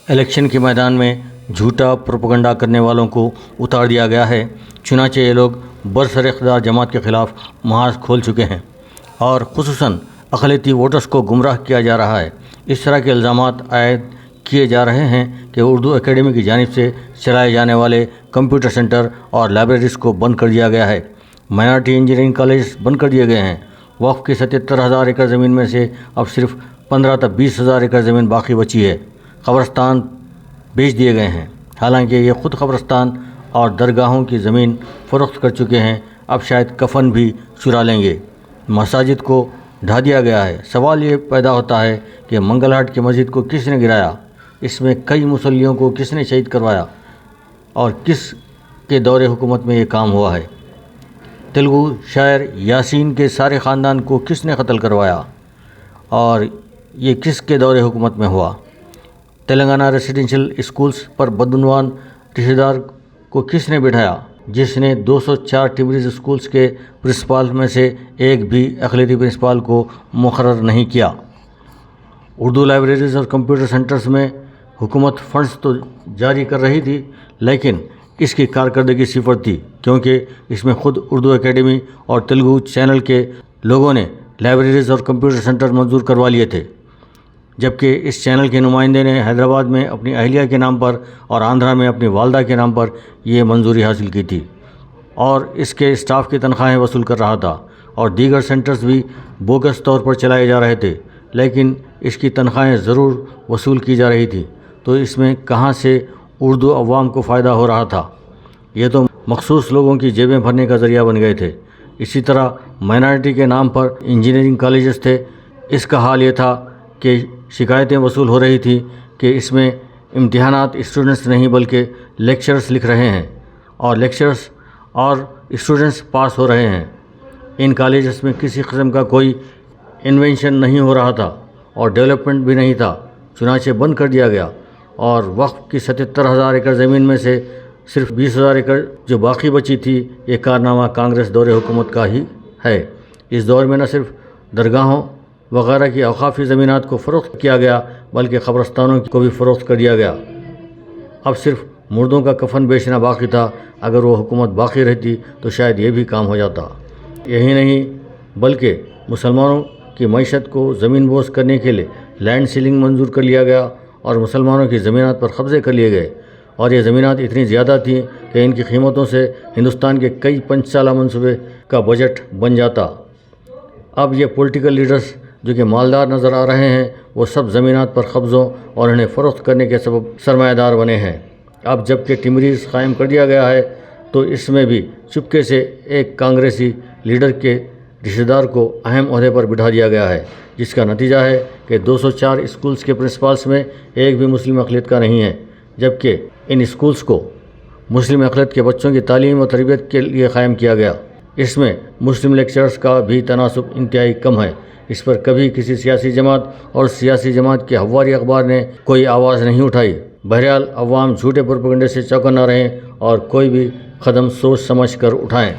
Election کے میدان میں جھوٹا پروپیگنڈا کرنے والوں کو اتار دیا گیا ہے۔ چنانچہ یہ لوگ برسر اقتدار جماعت کے خلاف محاذ کھول چکے ہیں اور خصوصاً اقلیتی ووٹرز کو گمراہ کیا جا رہا ہے۔ اس طرح کے الزامات عائد کیے جا رہے ہیں کہ اردو اکیڈمی کی جانب سے چلائے جانے والے کمپیوٹر سینٹر اور لائبریریز کو بند کر دیا گیا ہے۔ مائنارٹی انجینئرنگ کالج بند کر دیے گئے ہیں۔ وقف کی 77,000 ایکڑ زمین میں سے اب صرف 15 تا 20,000 ایکڑ زمین باقی بچی ہے۔ قبرستان بیچ دیے گئے ہیں، حالانکہ یہ خود قبرستان اور درگاہوں کی زمین فروخت کر چکے ہیں، اب شاید کفن بھی چرا لیں گے۔ مساجد کو ڈھا دیا گیا ہے۔ سوال یہ پیدا ہوتا ہے کہ منگل ہاٹ کی مسجد کو کس نے گرایا؟ اس میں کئی مصلیوں کو کس نے شہید کروایا اور کس کے دور حکومت میں یہ کام ہوا ہے؟ تیلگو شاعر یاسین کے سارے خاندان کو کس نے قتل کروایا اور یہ کس کے دور حکومت میں ہوا؟ تلنگانہ ریزیڈنشل اسکولز پر بدعنوان رشتہ دار کو کس نے بٹھایا، جس نے 204 ٹمریز اسکولز کے پرنسپال میں سے ایک بھی اقلیتی پرنسپال کو مقرر نہیں کیا؟ اردو لائبریریز اور کمپیوٹر سینٹرز میں حکومت فنڈز تو جاری کر رہی تھی، لیکن اس کی کارکردگی صفر تھی، کیونکہ اس میں خود اردو اکیڈمی اور تیلگو چینل کے لوگوں نے لائبریریز اور کمپیوٹر سینٹر منظور کروا لیے تھے، جبکہ اس چینل کے نمائندے نے حیدرآباد میں اپنی اہلیہ کے نام پر اور آندھرا میں اپنی والدہ کے نام پر یہ منظوری حاصل کی تھی اور اس کے اسٹاف کی تنخواہیں وصول کر رہا تھا، اور دیگر سینٹرز بھی بوگس طور پر چلائے جا رہے تھے، لیکن اس کی تنخواہیں ضرور وصول کی جا رہی تھی۔ تو اس میں کہاں سے اردو عوام کو فائدہ ہو رہا تھا؟ یہ تو مخصوص لوگوں کی جیبیں بھرنے کا ذریعہ بن گئے تھے۔ اسی طرح مائنارٹی کے نام پر انجینئرنگ کالجز تھے، اس کا حال یہ تھا کہ شکایتیں وصول ہو رہی تھی کہ اس میں امتحانات اسٹوڈنٹس نہیں بلکہ لیکچرز لکھ رہے ہیں اور لیکچرز اور اسٹوڈنٹس پاس ہو رہے ہیں۔ ان کالجز میں کسی قسم کا کوئی انوینشن نہیں ہو رہا تھا اور ڈیولپمنٹ بھی نہیں تھا، چنانچہ بند کر دیا گیا، اور وقف کی 77,000 ایکڑ زمین میں سے صرف 20,000 ایکڑ جو باقی بچی تھی، یہ کارنامہ کانگریس دور حکومت کا ہی ہے۔ اس دور میں نہ صرف درگاہوں وغیرہ کی اوقافی زمینات کو فروخت کیا گیا بلکہ قبرستانوں کو بھی فروخت کر دیا گیا۔ اب صرف مردوں کا کفن بیچنا باقی تھا۔ اگر وہ حکومت باقی رہتی تو شاید یہ بھی کام ہو جاتا۔ یہی نہیں بلکہ مسلمانوں کی معیشت کو زمین بوس کرنے کے لیے لینڈ سیلنگ منظور کر لیا گیا اور مسلمانوں کی زمینات پر قبضے کر لیے گئے، اور یہ زمینات اتنی زیادہ تھیں کہ ان کی قیمتوں سے ہندوستان کے کئی 5 سالہ منصوبے کا بجٹ بن جاتا۔ اب یہ پولیٹیکل لیڈرز جو کہ مالدار نظر آ رہے ہیں، وہ سب زمینات پر قبضوں اور انہیں فروخت کرنے کے سبب سرمایہ دار بنے ہیں۔ اب جب کہ ٹمریز قائم کر دیا گیا ہے تو اس میں بھی چپکے سے ایک کانگریسی لیڈر کے رشتہ دار کو اہم عہدے پر بٹھا دیا گیا ہے، جس کا نتیجہ ہے کہ 204 اسکولز کے پرنسپالز میں ایک بھی مسلم اقلیت کا نہیں ہے، جبکہ ان اسکولز کو مسلم اقلیت کے بچوں کی تعلیم و تربیت کے لیے قائم کیا گیا۔ اس میں مسلم لیکچرز کا بھی تناسب انتہائی کم ہے۔ اس پر کبھی کسی سیاسی جماعت اور سیاسی جماعت کے ہواری اخبار نے کوئی آواز نہیں اٹھائی۔ بہرحال عوام جھوٹے پروپیگنڈے سے چوکنا رہیں اور کوئی بھی قدم سوچ سمجھ کر اٹھائیں۔